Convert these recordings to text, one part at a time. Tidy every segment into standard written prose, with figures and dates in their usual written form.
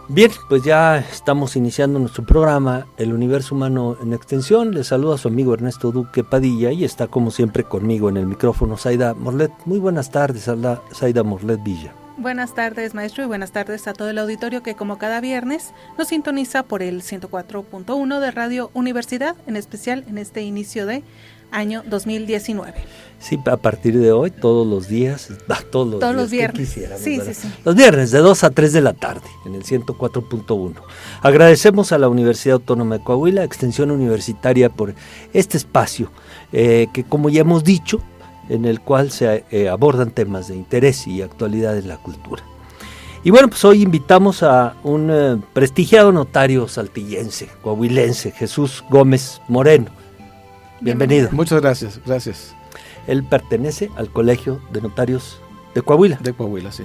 Bien, pues ya estamos iniciando nuestro programa El Universo Humano en Extensión. Les saluda a su amigo Ernesto Duque Padilla y está como siempre conmigo en el micrófono Zaida Morlet. Muy buenas tardes, Zaida Morlet Villa. Buenas tardes, maestro, y buenas tardes a todo el auditorio que como cada viernes nos sintoniza por el 104.1 de Radio Universidad, en especial en este inicio de año 2019. Sí, a partir de hoy, todos los días, todos los viernes. Sí. Los viernes, de 2 a 3 de la tarde, en el 104.1. Agradecemos a la Universidad Autónoma de Coahuila, Extensión Universitaria, por este espacio, que como ya hemos dicho, en el cual se abordan temas de interés y actualidad en la cultura. Y bueno, pues hoy invitamos a un prestigiado notario saltillense, coahuilense, Jesús Gómez Moreno. Bienvenido. Muchas gracias. Él pertenece al Colegio de Notarios de Coahuila. De Coahuila, sí.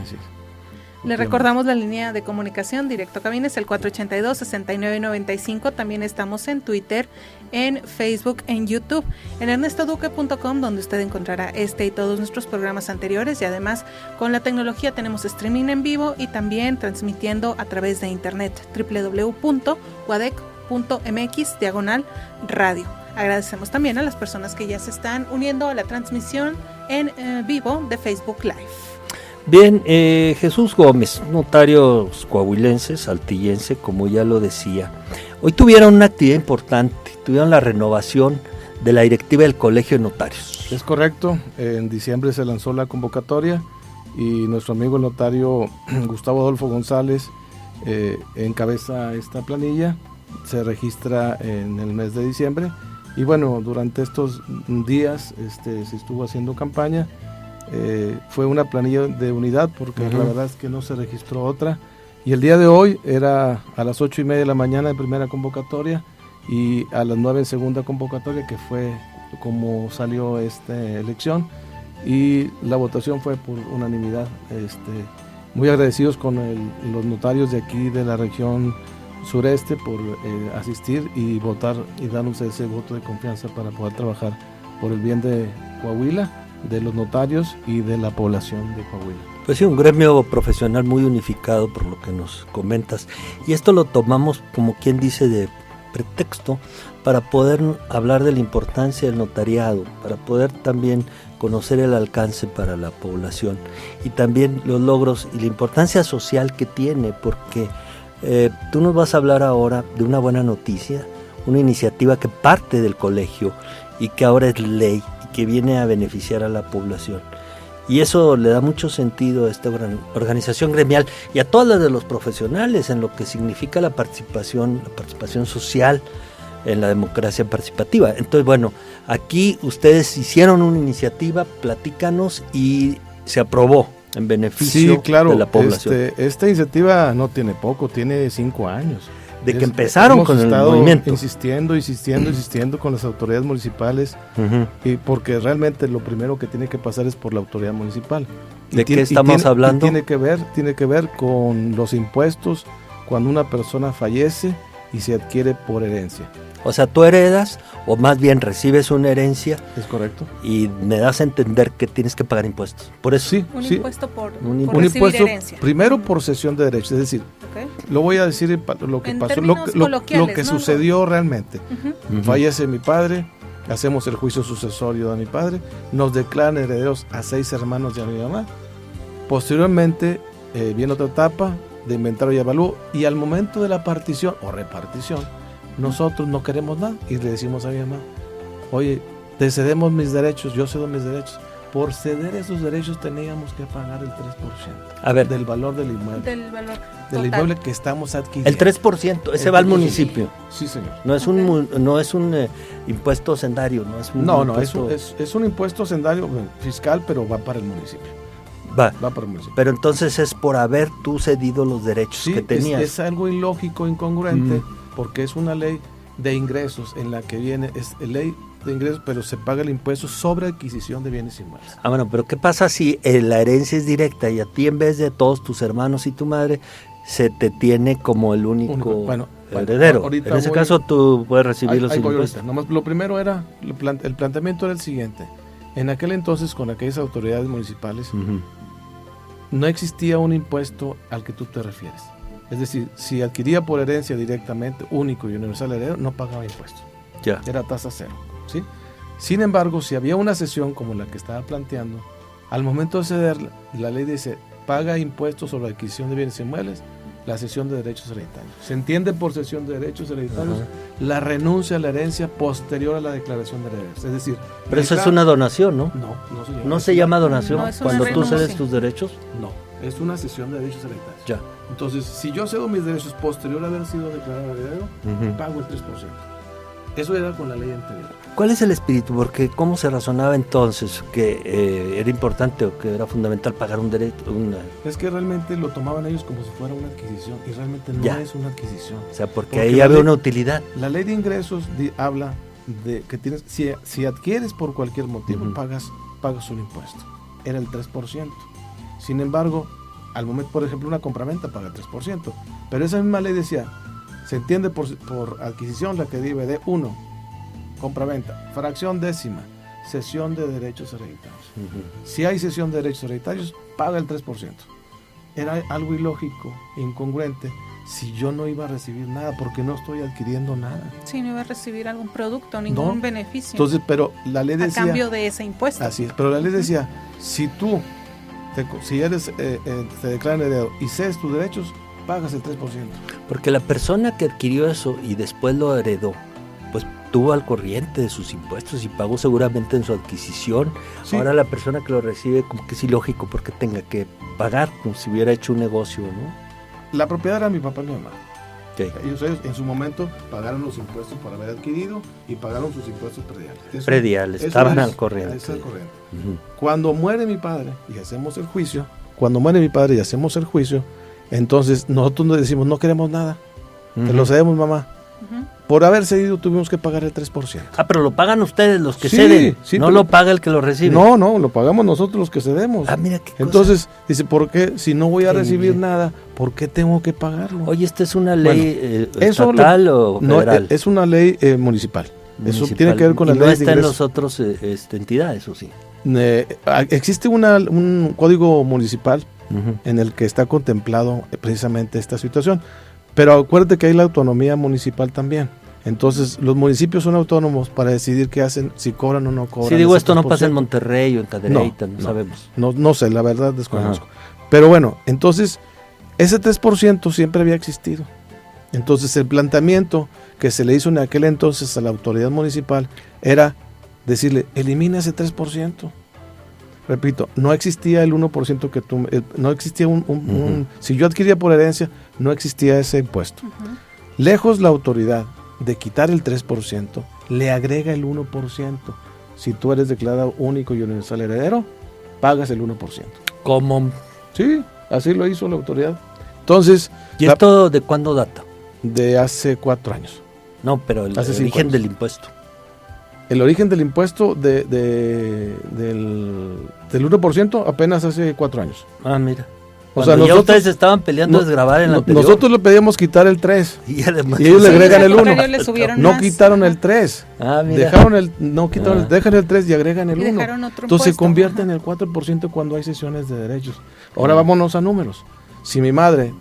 Le recordamos la línea de comunicación directo a cabina, es el 482-6995. También estamos en Twitter, en Facebook, en YouTube, en ernestoduque.com, donde usted encontrará este y todos nuestros programas anteriores. Y además, con la tecnología tenemos streaming en vivo y también transmitiendo a través de internet, www.uadec.mx/radio. Agradecemos también a las personas que ya se están uniendo a la transmisión en vivo de Facebook Live. Bien, Jesús Gómez, notario coahuilense, saltillense, como ya lo decía. Hoy tuvieron una actividad importante, tuvieron la renovación de la directiva del Colegio de Notarios. Es correcto, en diciembre se lanzó la convocatoria y nuestro amigo el notario Gustavo Adolfo González encabeza esta planilla, se registra en el mes de diciembre y bueno, durante estos días se estuvo haciendo campaña. Fue una planilla de unidad porque la verdad es que no se registró otra y el día de hoy era a las 8:30 de la mañana en primera convocatoria y a las 9 en segunda convocatoria, que fue como salió esta elección, y la votación fue por unanimidad. Muy agradecidos con los notarios de aquí de la región sureste por asistir y votar y darnos ese voto de confianza para poder trabajar por el bien de Coahuila, de los notarios y de la población de Coahuila. Pues sí, un gremio profesional muy unificado por lo que nos comentas, y esto lo tomamos como quien dice de pretexto para poder hablar de la importancia del notariado, para poder también conocer el alcance para la población y también los logros y la importancia social que tiene, porque tú nos vas a hablar ahora de una buena noticia, una iniciativa que parte del colegio y que ahora es ley, que viene a beneficiar a la población. Y eso le da mucho sentido a esta organización gremial y a todas las de los profesionales en lo que significa la participación social en la democracia participativa. Entonces, bueno, aquí ustedes hicieron una iniciativa, platícanos, y se aprobó en beneficio de la población. Esta iniciativa no tiene poco, tiene 5 años. De que empezaron con el movimiento. Insistiendo con las autoridades municipales, y porque realmente lo primero que tiene que pasar es por la autoridad municipal. ¿De qué estamos hablando? Tiene que ver con los impuestos cuando una persona fallece y se adquiere por herencia. O sea, tú heredas, o más bien recibes una herencia. Es correcto. Y me das a entender que tienes que pagar impuestos. Por eso. Sí, impuesto por un recibir impuesto, herencia. primero por cesión de derechos, es decir, lo voy a decir lo que en pasó, lo que sucedió realmente. Fallece mi padre, hacemos el juicio sucesorio de mi padre, nos declaran herederos a 6 hermanos y a mi mamá. Posteriormente viene otra etapa de inventario y avalúo, y al momento de la partición o repartición, nosotros no queremos nada y le decimos a mi mamá: oye, te cedemos mis derechos, yo cedo mis derechos. Por ceder esos derechos teníamos que pagar el 3% del valor del inmueble. Del inmueble que estamos adquiriendo. El 3%, ese va al municipio. Sí, señor. No es un impuesto sendario, no es un impuesto... es un impuesto sendario fiscal, pero va para el municipio. Va para el municipio. Pero entonces es por haber tú cedido los derechos que tenías. Es algo ilógico, incongruente, porque es una ley de ingresos en la que viene, es ley de ingresos, pero se paga el impuesto sobre adquisición de bienes inmuebles. Bueno, pero ¿qué pasa si la herencia es directa y a ti, en vez de todos tus hermanos y tu madre, se te tiene como el único heredero? En ese caso tú puedes recibir los impuestos. Nomás, lo primero era, el planteamiento era el siguiente: en aquel entonces, con aquellas autoridades municipales, no existía un impuesto al que tú te refieres. Es decir, si adquiría por herencia directamente, único y universal heredero, no pagaba impuestos. Ya. Era tasa cero, ¿sí? Sin embargo, si había una cesión como la que estaba planteando, al momento de ceder, la ley dice, paga impuestos sobre la adquisición de bienes inmuebles, la cesión de derechos hereditarios. Se entiende por cesión de derechos hereditarios la renuncia a la herencia posterior a la declaración de herederos. Es decir, pero eso es una donación, ¿no? No se llama. ¿No se llama donación No, es una cuando tú renuncia. cedes tus derechos? No, es una cesión de derechos hereditarios. Ya. Entonces, si yo cedo mis derechos posterior a haber sido declarado heredero, pago el 3%. Eso era con la ley anterior. ¿Cuál es el espíritu? Porque ¿cómo se razonaba entonces que era importante o que era fundamental pagar un derecho? Es que realmente lo tomaban ellos como si fuera una adquisición y realmente no es una adquisición. O sea, porque ahí había una utilidad. La ley de ingresos habla de que tienes, si adquieres por cualquier motivo, pagas un impuesto. Era el 3%. Sin embargo, al momento, por ejemplo, una compraventa paga el 3%. Pero esa misma ley decía, se entiende por adquisición la que debe de 1, compraventa, fracción décima, cesión de derechos hereditarios. Si hay cesión de derechos hereditarios, paga el 3%. Era algo ilógico, incongruente, si yo no iba a recibir nada, porque no estoy adquiriendo nada. Sí, no iba a recibir algún producto, ningún beneficio. Entonces, pero la ley decía... A cambio de ese impuesto. Así es, pero la ley decía, si tú, si eres, te declaran heredero y cedes tus derechos, pagas el 3%. Porque la persona que adquirió eso y después lo heredó, pues estuvo al corriente de sus impuestos y pagó seguramente en su adquisición. Sí. Ahora la persona que lo recibe como que es ilógico porque tenga que pagar como si hubiera hecho un negocio, ¿no? La propiedad era mi papá y mi mamá. Okay. Ellos en su momento pagaron los impuestos por haber adquirido y pagaron sus impuestos prediales. Prediales, estaban al corriente. Cuando muere mi padre y hacemos el juicio, entonces nosotros nos decimos, no queremos nada, te lo cedemos, mamá. Por haber cedido tuvimos que pagar el 3%. Ah, pero lo pagan ustedes los que ceden, no lo paga el que lo recibe. No, lo pagamos nosotros los que cedemos. Ah, mira qué cosa. Entonces, dice, ¿por qué? Si no voy a recibir nada, ¿por qué tengo que pagarlo? Oye, ¿esta es una ley estatal o federal? No, es una ley municipal. Eso tiene que ver con la ley de ingresos. No está en las otras entidades, ¿o sí? Existe un código municipal en el que está contemplado precisamente esta situación. Pero acuérdate que hay la autonomía municipal también. Entonces, los municipios son autónomos para decidir qué hacen, si cobran o no cobran. Si digo, esto no pasa en Monterrey o en Cadereyta, no sabemos. No sé, la verdad desconozco. Pero bueno, entonces, ese 3% siempre había existido. Entonces, el planteamiento que se le hizo en aquel entonces a la autoridad municipal era decirle, elimina ese 3%. Repito, no existía el 1% que tú... no existía si yo adquiría por herencia, no existía ese impuesto. Lejos la autoridad de quitar el 3%, le agrega el 1%. Si tú eres declarado único y universal heredero, pagas el 1%. ¿Cómo? Sí, así lo hizo la autoridad. Entonces... ¿Y esto de cuándo data? De hace 4 años. No, pero el origen del impuesto. El origen del impuesto del 1% apenas hace 4 años. Ah, mira. O sea, ya ustedes estaban peleando desgravar en la anterior. Nosotros le pedíamos quitar el 3 y además ellos le agregan el 1. No quitaron el 3. Ah, mira. Dejan el 3 y agregan el 1. Entonces se convierte en el 4% cuando hay cesiones de derechos. Ahora vámonos a números. Si mi madre,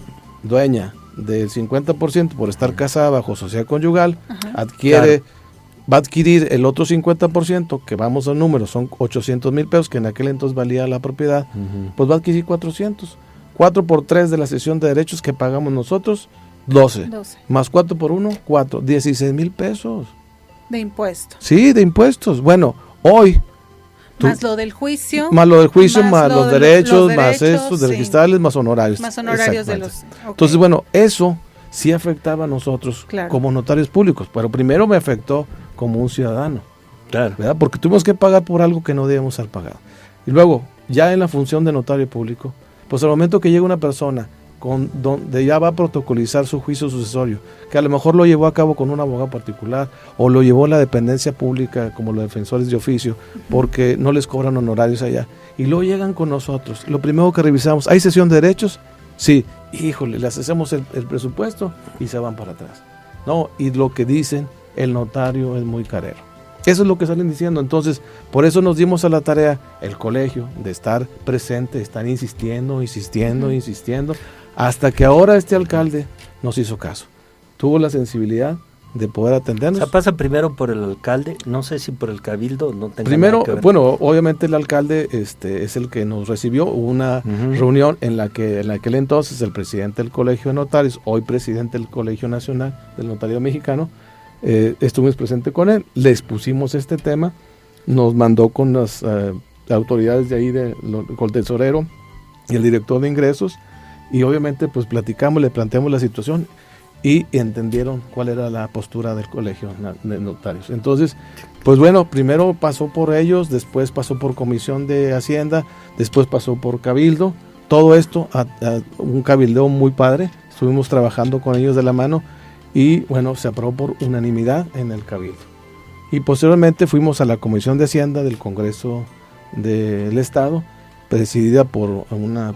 dueña del 50% por estar casada bajo sociedad conyugal, va a adquirir el otro 50%, que vamos a números, son 800,000 pesos, que en aquel entonces valía la propiedad, pues va a adquirir 400. 4 por 3 de la cesión de derechos que pagamos nosotros, 12. Más 4 por 1, 4. 16,000 pesos. De impuestos. Sí, de impuestos. Bueno, hoy... Más lo del juicio. Más los derechos, más estos de registrarles, más honorarios. Más honorarios de los... Okay. Entonces, bueno, eso sí afectaba a nosotros como notarios públicos, pero primero me afectó como un ciudadano, ¿verdad? Porque tuvimos que pagar por algo que no debíamos haber pagado. Y luego, ya en la función de notario público, pues al momento que llega una persona donde ya va a protocolizar su juicio sucesorio, que a lo mejor lo llevó a cabo con un abogado particular o lo llevó a la dependencia pública como los defensores de oficio, porque no les cobran honorarios allá, y luego llegan con nosotros, lo primero que revisamos, ¿hay cesión de derechos? Sí, híjole, les hacemos el presupuesto y se van para atrás. No, y lo que dicen, el notario es muy carero. Eso es lo que salen diciendo. Entonces, por eso nos dimos a la tarea, el colegio, de estar presente, estar insistiendo, Hasta que ahora este alcalde nos hizo caso. Tuvo la sensibilidad de poder atendernos. O sea, pasa primero por el alcalde, no sé si por el cabildo, no tengo Primero, nada que ver. bueno, obviamente el alcalde es el que nos recibió. Hubo una reunión en la que en aquel entonces el presidente del Colegio de Notarios, hoy presidente del Colegio Nacional del Notariado Mexicano, estuvimos presentes con él, le expusimos este tema, nos mandó con las autoridades de ahí, con el tesorero y el director de ingresos, y obviamente pues platicamos, le planteamos la situación y entendieron cuál era la postura del Colegio de Notarios. Entonces, pues bueno, primero pasó por ellos, después pasó por Comisión de Hacienda, después pasó por Cabildo, todo esto a un cabildeo muy padre, estuvimos trabajando con ellos de la mano y bueno, se aprobó por unanimidad en el Cabildo. Y posteriormente fuimos a la Comisión de Hacienda del Congreso del Estado, presidida por una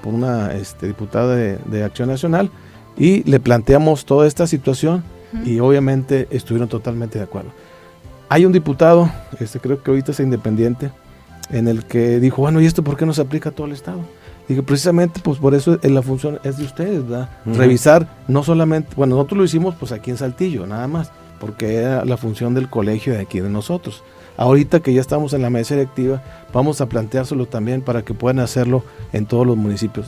diputada de Acción Nacional, y le planteamos toda esta situación y obviamente estuvieron totalmente de acuerdo. Hay un diputado, creo que ahorita es independiente, en el que dijo, bueno, ¿y esto por qué no se aplica a todo el Estado? Dije, precisamente, pues por eso la función es de ustedes, ¿verdad? Revisar, no solamente, bueno, nosotros lo hicimos pues aquí en Saltillo, nada más, porque era la función del colegio de aquí de nosotros. Ahorita que ya estamos en la mesa directiva, vamos a planteárselo también para que puedan hacerlo en todos los municipios.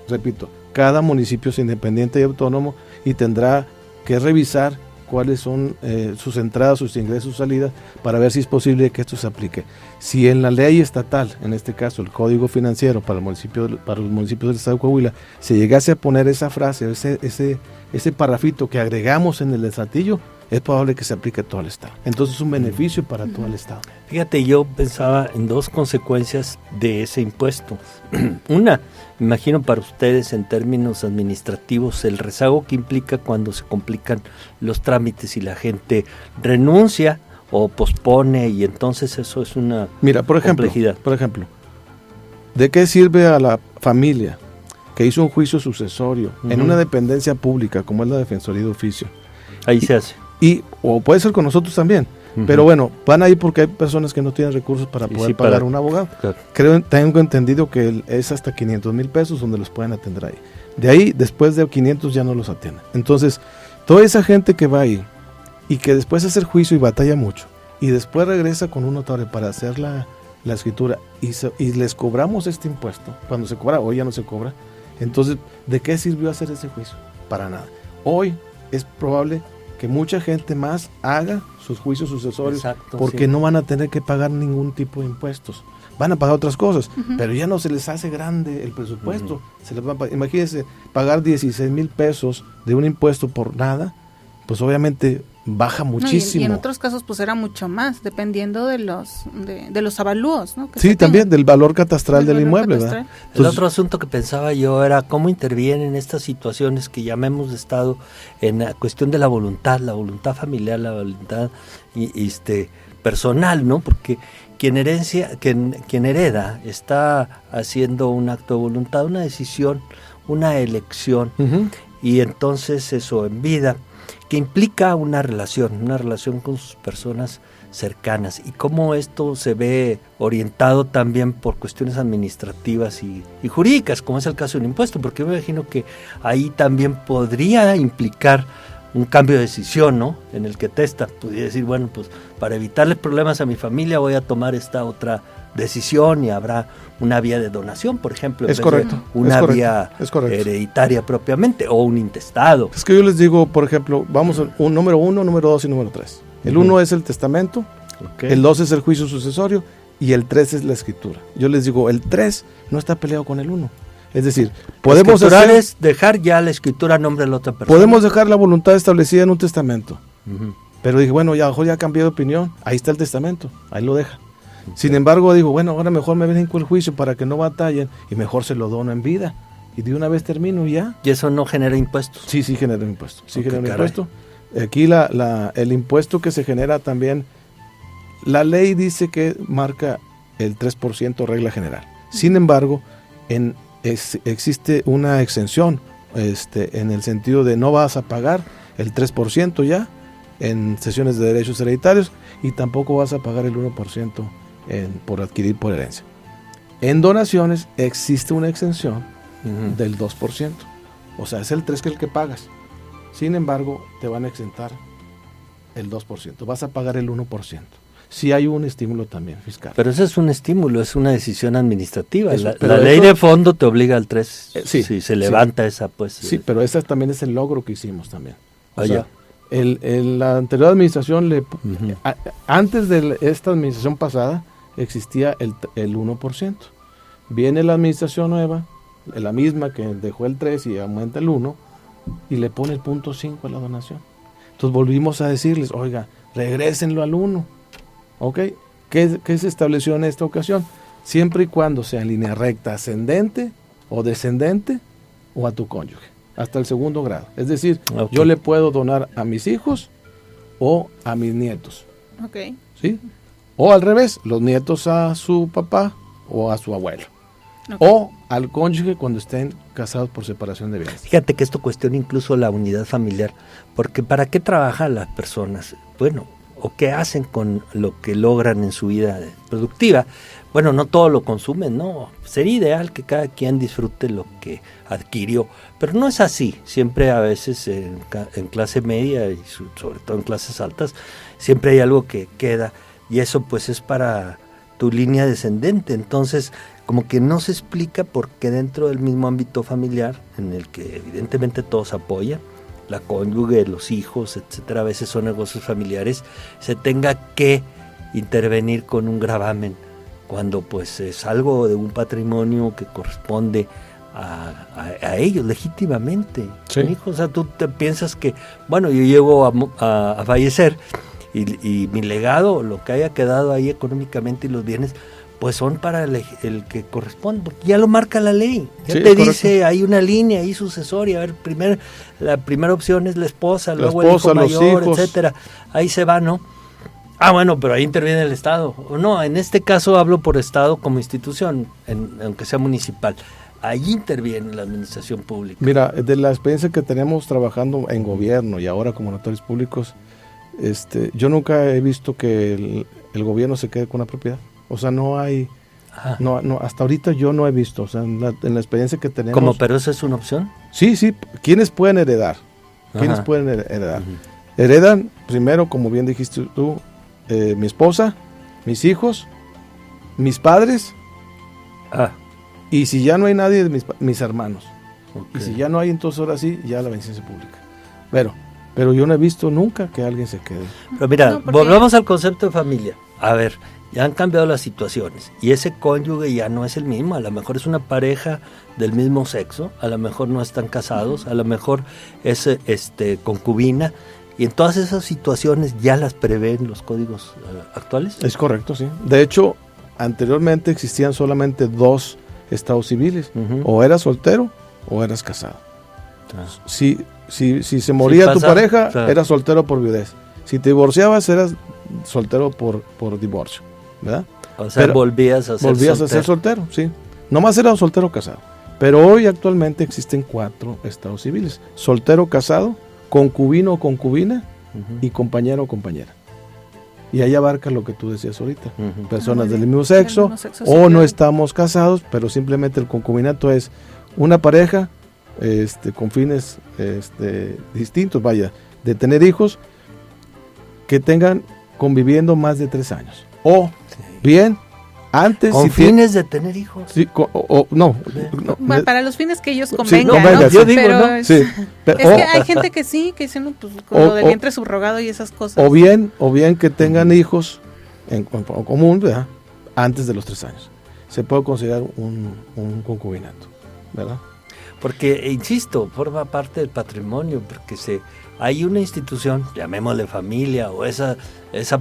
Repito, cada municipio es independiente y autónomo y tendrá que revisar cuáles son sus entradas, sus ingresos, sus salidas, para ver si es posible que esto se aplique. Si en la ley estatal, en este caso el Código Financiero para los municipios del Estado de Coahuila, se llegase a poner esa frase, ese parrafito que agregamos en el de Saltillo, es probable que se aplique a todo el Estado. Entonces es un beneficio para todo el Estado. Fíjate, yo pensaba en dos consecuencias de ese impuesto. Una, imagino para ustedes en términos administrativos, el rezago que implica cuando se complican los trámites y la gente renuncia o pospone, y entonces eso es una complejidad. Por ejemplo, ¿de qué sirve a la familia que hizo un juicio sucesorio en una dependencia pública como es la Defensoría de Oficio? Ahí se hace. O puede ser con nosotros también, pero bueno, van ahí porque hay personas que no tienen recursos para poder pagar un abogado. Claro. Tengo entendido que es hasta 500,000 pesos donde los pueden atender ahí. De ahí, después de 500 ya no los atienden. Entonces, toda esa gente que va ahí y que después hace el juicio y batalla mucho, y después regresa con un notario para hacer la escritura y les cobramos este impuesto, cuando se cobra, hoy ya no se cobra, entonces, ¿de qué sirvió hacer ese juicio? Para nada. Hoy es probable que mucha gente más haga sus juicios sucesorios. Exacto, porque no van a tener que pagar ningún tipo de impuestos. Van a pagar otras cosas, pero ya no se les hace grande el presupuesto. Se les va a pagar, imagínense, pagar 16,000 pesos de un impuesto por nada, pues obviamente baja muchísimo. Y en otros casos pues era mucho más, dependiendo de los avalúos, ¿no? Sí, también del valor catastral del inmueble, ¿verdad? Entonces, el otro asunto que pensaba yo era cómo intervienen en estas situaciones que llamemos de Estado en la cuestión de la voluntad familiar, la voluntad personal, ¿no? Porque quien hereda está haciendo un acto de voluntad, una decisión, una elección, y entonces eso en vida, que implica una relación con sus personas cercanas, y cómo esto se ve orientado también por cuestiones administrativas y jurídicas, como es el caso del impuesto, porque yo me imagino que ahí también podría implicar un cambio de decisión, ¿no? En el que Testa pudiera decir, bueno, pues para evitarle problemas a mi familia voy a tomar esta otra decisión y habrá una vía de donación, por ejemplo, es correcto, una vía hereditaria propiamente, o un intestado. Es que yo les digo, por ejemplo, vamos a un número 1, número 2 y número 3. El 1 es el testamento, el 2 es el juicio sucesorio y el 3 es la escritura. Yo les digo, el 3 no está peleado con el 1. Es decir, podemos dejar ya la escritura a nombre de la otra persona. Podemos dejar la voluntad establecida en un testamento. Pero dije, bueno, ya cambié de opinión, ahí está el testamento, ahí lo deja. Sin embargo, digo, bueno, ahora mejor me ven con el juicio para que no batallen y mejor se lo dono en vida. Y de una vez termino ya. ¿Y eso no genera impuestos? Sí genera impuestos. Impuesto. Aquí el impuesto que se genera también, la ley dice que marca el 3% regla general. Sin embargo, existe una exención en el sentido de no vas a pagar el 3% ya en cesiones de derechos hereditarios y tampoco vas a pagar el 1% por adquirir por herencia. En donaciones existe una exención del 2%. O sea, es el 3 que el que pagas. Sin embargo, te van a exentar el 2%. Vas a pagar el 1%. Sí hay un estímulo también fiscal. Pero eso es un estímulo, es una decisión administrativa. Eso, la ley de fondo te obliga al 3, sí, si se levanta esa, pues... Sí, pero ese también es el logro que hicimos también. O sea, la anterior administración, antes de esta administración pasada, existía el 1%. Viene la administración nueva, la misma que dejó el 3 y aumenta el 1, y le pone el 0.5 a la donación. Entonces volvimos a decirles, oiga, regrésenlo al 1. ¿Ok? ¿Qué se estableció en esta ocasión? Siempre y cuando sea en línea recta ascendente o descendente o a tu cónyuge, hasta el 2º grado. Es decir, yo le puedo donar a mis hijos o a mis nietos. Okay. ¿Sí? O al revés, los nietos a su papá o a su abuelo. Okay. O al cónyuge cuando estén casados por separación de bienes. Fíjate que esto cuestiona incluso la unidad familiar, porque ¿para qué trabajan las personas? Bueno, o qué hacen con lo que logran en su vida productiva. Bueno, no todo lo consumen, no. Sería ideal que cada quien disfrute lo que adquirió, pero no es así. Siempre a veces en clase media y sobre todo en clases altas, siempre hay algo que queda y eso pues es para tu línea descendente. Entonces, como que no se explica por qué dentro del mismo ámbito familiar, en el que evidentemente todos apoyan, la cónyuge, los hijos, etcétera, a veces son negocios familiares, se tenga que intervenir con un gravamen cuando pues es algo de un patrimonio que corresponde a ellos legítimamente. Sí. Hijos, o sea, tú te piensas que, bueno, yo llego a fallecer y mi legado, lo que haya quedado ahí económicamente y los bienes, pues son para el que corresponde, porque ya lo marca la ley, ya te dice, hay una línea ahí sucesoria, a ver, la primera opción es la esposa, luego el hijo mayor, etcétera, ahí se va, ¿no? Bueno, pero ahí interviene el Estado, o no, en este caso hablo por Estado como institución, aunque sea municipal, ahí interviene la administración pública. Mira, de la experiencia que tenemos trabajando en gobierno y ahora como notarios públicos, yo nunca he visto que el gobierno se quede con una propiedad. O sea, no hay, no, hasta ahorita yo no he visto, o sea, en la experiencia que tenemos. ¿Cómo, pero esa es una opción? Sí, ¿quiénes pueden heredar? ¿Quiénes pueden heredar? Heredan, primero, como bien dijiste tú, mi esposa, mis hijos, mis padres, y si ya no hay nadie, mis hermanos. Okay. Y si ya no hay, entonces ahora sí, ya la beneficencia pública. Pero yo no he visto nunca que alguien se quede. Pero mira, volvamos al concepto de familia. A ver, ya han cambiado las situaciones y ese cónyuge ya no es el mismo, a lo mejor es una pareja del mismo sexo, a lo mejor no están casados, a lo mejor es concubina, y en todas esas situaciones ya las prevén los códigos actuales. Es correcto, sí. De hecho, anteriormente existían solamente 2 estados civiles, o eras soltero o eras casado. Si se moría tu pareja, eras soltero por viudez. Si te divorciabas, eras soltero por divorcio, ¿verdad? O sea, pero volvías a ser soltero, sí. Nomás era un soltero casado. Pero hoy actualmente existen 4 estados civiles: soltero casado, concubino o concubina, y compañero o compañera. Y ahí abarca lo que tú decías ahorita. Personas del mismo sexo, o no estamos casados, pero simplemente el concubinato es una pareja con fines distintos, de tener hijos que tengan conviviendo más de 3 años. O bien, antes... Con fines de tener hijos. Sí, para los fines que ellos convengan, sí, ¿no? Yo digo, pero ¿no? Es, sí, pero, es que hay gente que sí, que dicen, pues, con lo del vientre subrogado y esas cosas. O bien que tengan hijos en común, ¿verdad? Antes de los 3 años. Se puede considerar un concubinato, ¿verdad? Porque, insisto, forma parte del patrimonio, porque hay una institución, llamémosle familia, o esa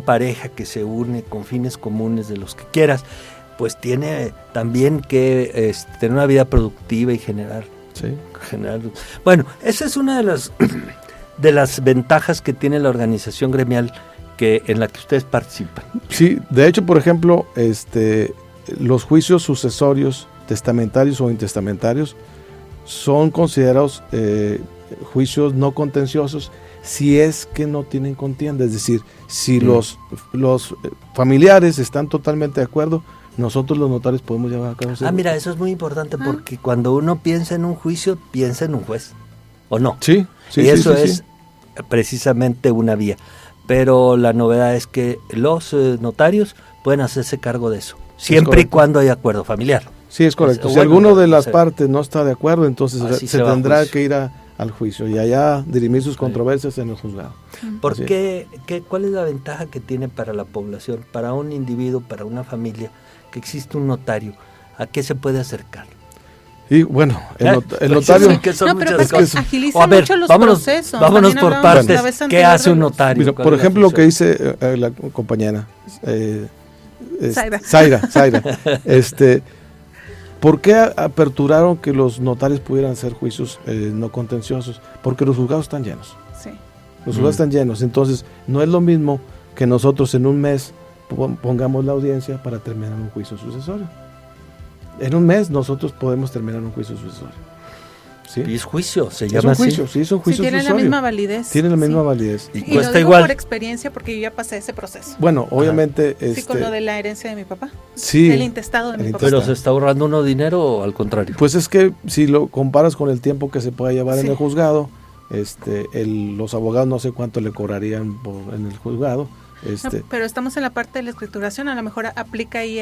pareja que se une con fines comunes de los que quieras, pues tiene también que tener una vida productiva y generar. Sí. Bueno, esa es una de las ventajas que tiene la organización gremial en la que ustedes participan. Sí, de hecho, por ejemplo, los juicios sucesorios, testamentarios o intestamentarios, son considerados juicios no contenciosos si es que no tienen contienda, es decir, si los familiares están totalmente de acuerdo, nosotros los notarios podemos llevar a cabo. Mira, eso es muy importante porque cuando uno piensa en un juicio, piensa en un juez. ¿o no? Sí, y eso es precisamente una vía. Pero la novedad es que los notarios pueden hacerse cargo de eso, siempre y cuando haya acuerdo familiar. Sí, es correcto. Si alguno de las partes no está de acuerdo, entonces se tendrá que ir al juicio y allá dirimir sus controversias en el juzgado. ¿Cuál es la ventaja que tiene para la población, para un individuo, para una familia, que existe un notario? ¿A qué se puede acercar? Y bueno, el notario... Agiliza mucho los procesos. Vámonos por partes. ¿Qué hace un notario? Mira, por ejemplo, lo que dice la compañera Zaira. ¿Por qué aperturaron que los notarios pudieran hacer juicios no contenciosos? Porque los juzgados están llenos. Sí. Los juzgados están llenos. Entonces, no es lo mismo que nosotros en un mes pongamos la audiencia para terminar un juicio sucesorio. En un mes nosotros podemos terminar un juicio sucesorio. ¿Sí? Y es juicio, se llama así. Sí, es un juicio tiene sucesorio. La misma validez. Tiene la misma validez. Y cuesta igual. Por experiencia, porque yo ya pasé ese proceso. Bueno, obviamente... Sí, con lo de la herencia de mi papá. Sí. El intestado de mi papá. ¿Pero se está ahorrando uno dinero o al contrario? Pues es que si lo comparas con el tiempo que se puede llevar en el juzgado, los abogados no sé cuánto le cobrarían en el juzgado. No, pero estamos en la parte de la escrituración, a lo mejor aplica ahí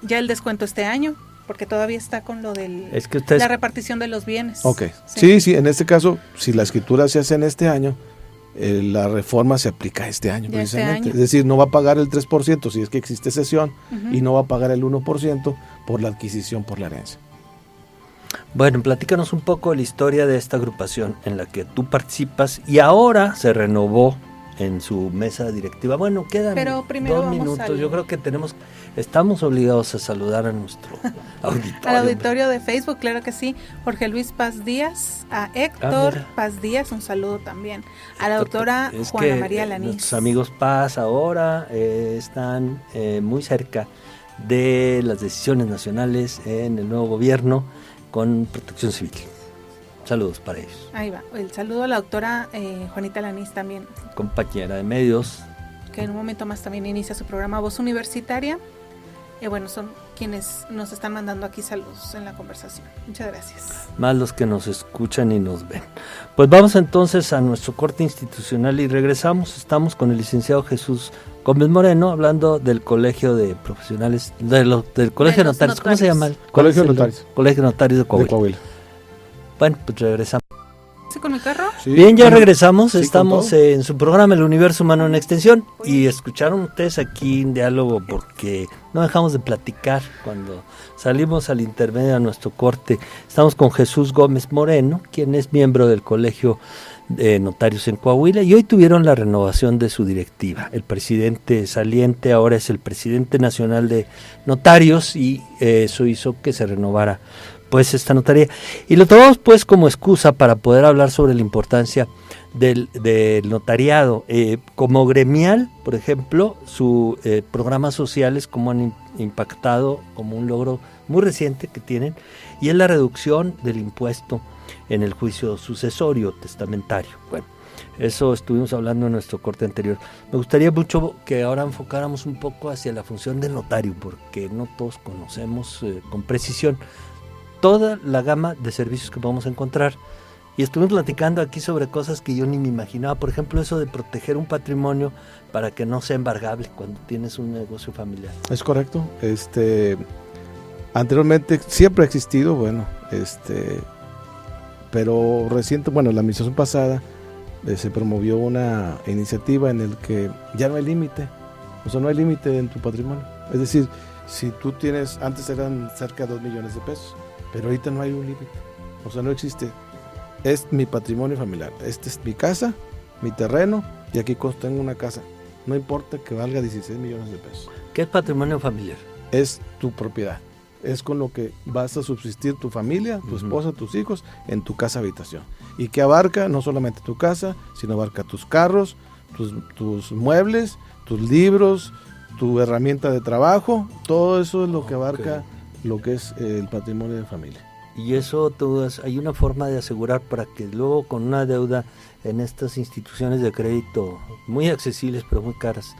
ya el descuento este año, porque todavía está con lo de la repartición de los bienes. Ok, sí, en este caso, si la escritura se hace en este año, la reforma se aplica este año precisamente. Es decir, no va a pagar el 3% si es que existe cesión, y no va a pagar el 1% por la adquisición por la herencia. Bueno, platícanos un poco la historia de esta agrupación en la que tú participas y ahora se renovó en su mesa directiva. Bueno, quedan 2 minutos. Yo creo que estamos obligados a saludar a nuestro auditorio. Al auditorio de Facebook, claro que sí. Jorge Luis Paz Díaz, a Héctor Paz Díaz, un saludo también. A la doctora Juana María Lanís. Nuestros amigos Paz ahora están muy cerca de las decisiones nacionales en el nuevo gobierno con Protección Civil. Saludos para ellos. Ahí va. El saludo a la doctora Juanita Lanís también. Compañera de medios. Que en un momento más también inicia su programa Voz Universitaria. Bueno, son quienes nos están mandando aquí saludos en la conversación. Muchas gracias. Más los que nos escuchan y nos ven. Pues vamos entonces a nuestro corte institucional y regresamos. Estamos con el licenciado Jesús Gómez Moreno hablando del Colegio de Profesionales, del Colegio de Notarios. ¿Cómo se llama? Colegio de Notarios. Colegio de Notarios de Coahuila. Bueno, pues regresamos. ¿Sí con mi carro? Sí. Bien, ya regresamos. Estamos en su programa El Universo Humano en Extensión y escucharon ustedes aquí un diálogo porque no dejamos de platicar cuando salimos al intermedio a nuestro corte. Estamos con Jesús Gómez Moreno, quien es miembro del Colegio de Notarios en Coahuila y hoy tuvieron la renovación de su directiva. El presidente saliente ahora es el presidente nacional de notarios y eso hizo que se renovara pues esta notaría. Y lo tomamos pues como excusa para poder hablar sobre la importancia del notariado. Como gremial, por ejemplo, sus programas sociales como han impactado como un logro muy reciente que tienen, y es la reducción del impuesto en el juicio sucesorio testamentario. Bueno, eso estuvimos hablando en nuestro corte anterior. Me gustaría mucho que ahora enfocáramos un poco hacia la función del notario, porque no todos conocemos con precisión toda la gama de servicios que podemos encontrar. Y estuvimos platicando aquí sobre cosas que yo ni me imaginaba. Por ejemplo, eso de proteger un patrimonio para que no sea embargable cuando tienes un negocio familiar. Es correcto. Anteriormente siempre ha existido, pero reciente, la administración pasada se promovió una iniciativa en el que ya no hay límite. O sea, no hay límite en tu patrimonio. Es decir, si tú tienes, antes eran cerca de 2 millones de pesos. Pero ahorita no hay un límite, o sea, no existe. Es mi patrimonio familiar, esta es mi casa, mi terreno, y aquí tengo una casa. No importa que valga 16 millones de pesos. ¿Qué es patrimonio familiar? Es tu propiedad, es con lo que vas a subsistir tu familia, tu esposa, tus hijos, en tu casa habitación. Y que abarca no solamente tu casa, sino abarca tus carros, tus muebles, tus libros, tu herramienta de trabajo, todo eso es lo que abarca lo que es el patrimonio de familia. Y eso hay una forma de asegurar para que luego con una deuda en estas instituciones de crédito muy accesibles pero muy caras,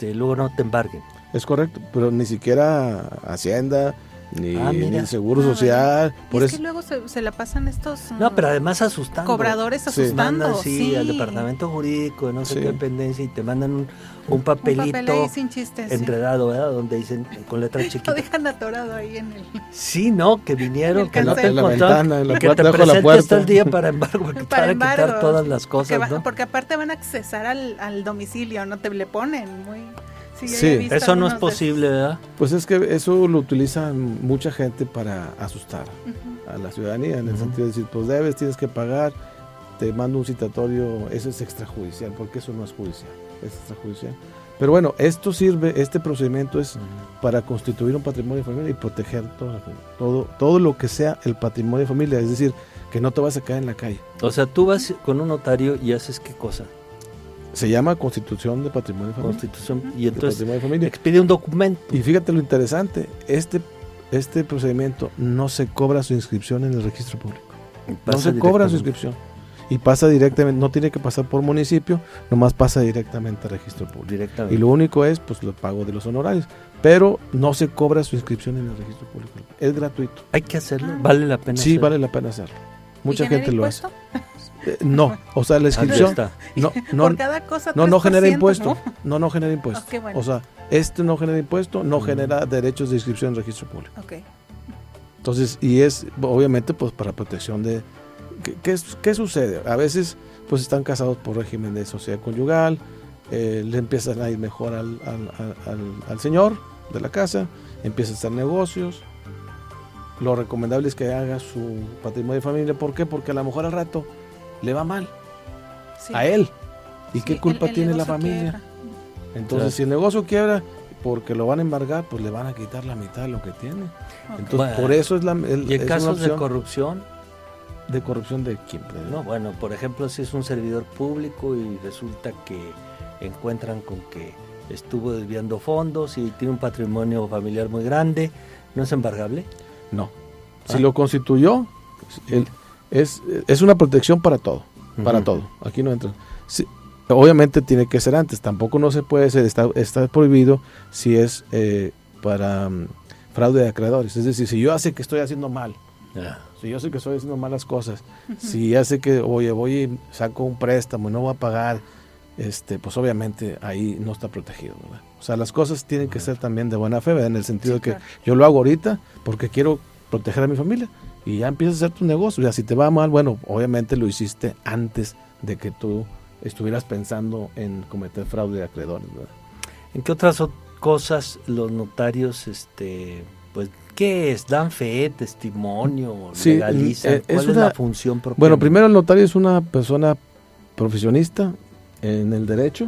luego no te embarguen. Es correcto, pero ni siquiera Hacienda ni el seguro social. Por eso. Que luego se la pasan estos no, pero además asustando. Cobradores asustando. Mandan, sí, al departamento jurídico, no sé qué dependencia, y te mandan un papelito. Un papel ahí sin chistes, enredado, ¿verdad? Donde dicen con letra chiquita. Lo dejan atorado ahí en el... Sí, no, que vinieron, que no te encontraron, que te presentes todo el día para embargo, para quitar todas las cosas, ¿no? Porque aparte van a accesar al domicilio, no te le ponen muy... Sí, eso no es posible, ¿verdad? Pues es que eso lo utilizan mucha gente para asustar a la ciudadanía, en el sentido de decir, pues tienes que pagar, te mando un citatorio, eso es extrajudicial, porque eso no es judicial, es extrajudicial. Pero bueno, este procedimiento es para constituir un patrimonio de familia y proteger todo lo que sea el patrimonio de familia, es decir, que no te vas a caer en la calle. O sea, tú vas con un notario y haces ¿qué cosa? Se llama Constitución de Patrimonio de Familia. Constitución, y entonces expide un documento. Y fíjate lo interesante, este procedimiento no se cobra su inscripción en el registro público. No se cobra su inscripción. Y pasa directamente, no tiene que pasar por municipio, nomás pasa directamente al registro público. Y lo único es pues el pago de los honorarios. Pero no se cobra su inscripción en el registro público. Es gratuito. Hay que hacerlo, vale la pena hacerlo. Sí, vale la pena hacerlo. Mucha gente lo hace. No, o sea, la inscripción no por cada cosa no genera impuesto, no genera impuesto. Okay, bueno. O sea, no genera impuesto, no genera derechos de inscripción en registro público. Okay. Entonces, y es obviamente pues para protección de ¿qué sucede? A veces pues están casados por régimen de sociedad conyugal, le empiezan a ir mejor al señor de la casa, empieza a hacer negocios. Lo recomendable es que haga su patrimonio de familia. ¿Por qué? Porque a lo mejor al rato le va mal a él. ¿Y qué culpa tiene la familia? Quiebra. Entonces, si el negocio quiebra, porque lo van a embargar, pues le van a quitar la mitad de lo que tiene. Entonces, bueno, por eso es ¿y en casos de corrupción? ¿De corrupción de quién? No, bueno, por ejemplo, si es un servidor público y resulta que encuentran con que estuvo desviando fondos y tiene un patrimonio familiar muy grande, ¿no es embargable? No. Si lo constituyó, es una protección para todo. Para todo. Aquí no entra. Sí, obviamente tiene que ser antes. Tampoco no se puede ser. Está prohibido si es para fraude de acreedores. Es decir, si yo sé que estoy haciendo mal, si yo sé que estoy haciendo malas cosas, si ya sé que, voy y saco un préstamo y no voy a pagar, pues obviamente ahí no está protegido, ¿verdad? O sea, las cosas tienen que ser también de buena fe, ¿verdad? En el sentido de que yo lo hago ahorita porque quiero proteger a mi familia y ya empiezas a hacer tu negocio. Ya si te va mal, bueno, obviamente lo hiciste antes de que tú estuvieras pensando en cometer fraude de acreedores, ¿verdad? ¿En qué otras cosas los notarios, pues, qué es? ¿Dan fe, testimonio, legalizan? ¿Cuál es la función propia? Bueno, primero el notario es una persona profesionista en el derecho,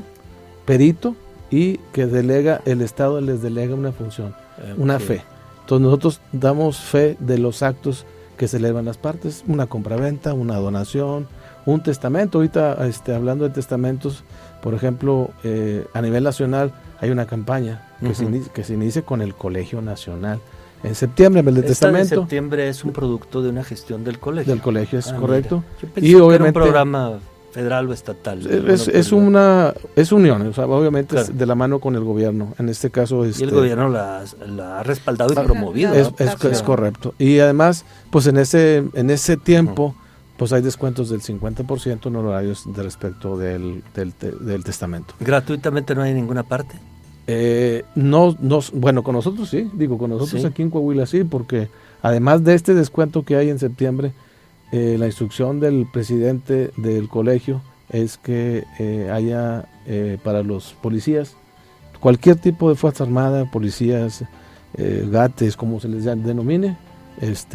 perito, y que el Estado les delega una función, una fe. Entonces nosotros damos fe de los actos que celebran las partes, una compraventa, una donación, un testamento. Ahorita hablando de testamentos, por ejemplo, a nivel nacional hay una campaña que se inicia con el Colegio Nacional. En septiembre, el de testamento. En septiembre es un producto de una gestión del colegio. Del colegio, es correcto. Yo pensé que obviamente era un programa federal o estatal. Es unión, o sea, obviamente es de la mano con el gobierno. En este caso y el gobierno la ha respaldado y promovido. Es correcto. Y además, pues en ese tiempo, pues hay descuentos del 50% en horarios de respecto del testamento. ¿Gratuitamente no hay en ninguna parte? No, bueno, con nosotros sí, con nosotros aquí en Coahuila sí, porque además de este descuento que hay en septiembre, la instrucción del presidente del colegio es que haya para los policías, cualquier tipo de fuerza armada, policías, gates, como se les denomine, es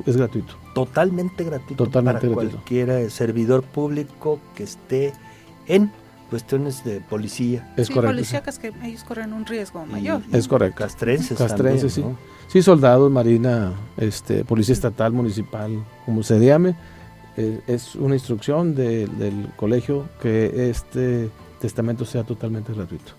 gratuito. Totalmente gratuito para cualquier servidor público que esté en cuestiones de policía. Es correcto. Policíacas que ellos corren un riesgo mayor. Es correcto. Castrenses también, sí. ¿no? Sí, soldados, marina, policía estatal, municipal, como se llame, es una instrucción del colegio que este testamento sea totalmente gratuito.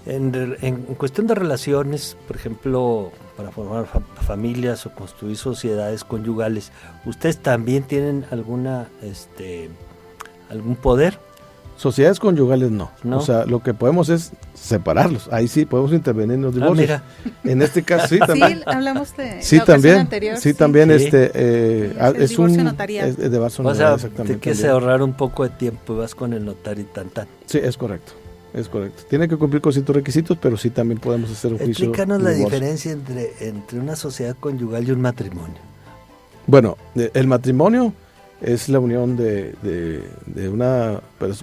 En cuestión de relaciones, por ejemplo, para formar familias o construir sociedades conyugales, ¿ustedes también tienen algún poder? Sociedades conyugales no. ¿No? O sea, lo que podemos es separarlos. Ahí sí podemos intervenir en los divorcios. Mira. En este caso sí también. Sí, hablamos de Sí, la ocasión también. anterior. Sí, también Sí, es divorcio un notarial. es de divorcio O notarial, sea, exactamente. te quieres también. ahorrar un poco de tiempo y vas con el notario y tan. Sí, es correcto. Tiene que cumplir con ciertos requisitos, pero sí también podemos hacer un juicio. Explícanos de la divorcio. diferencia entre una sociedad conyugal y un matrimonio. Bueno, el matrimonio es la unión de una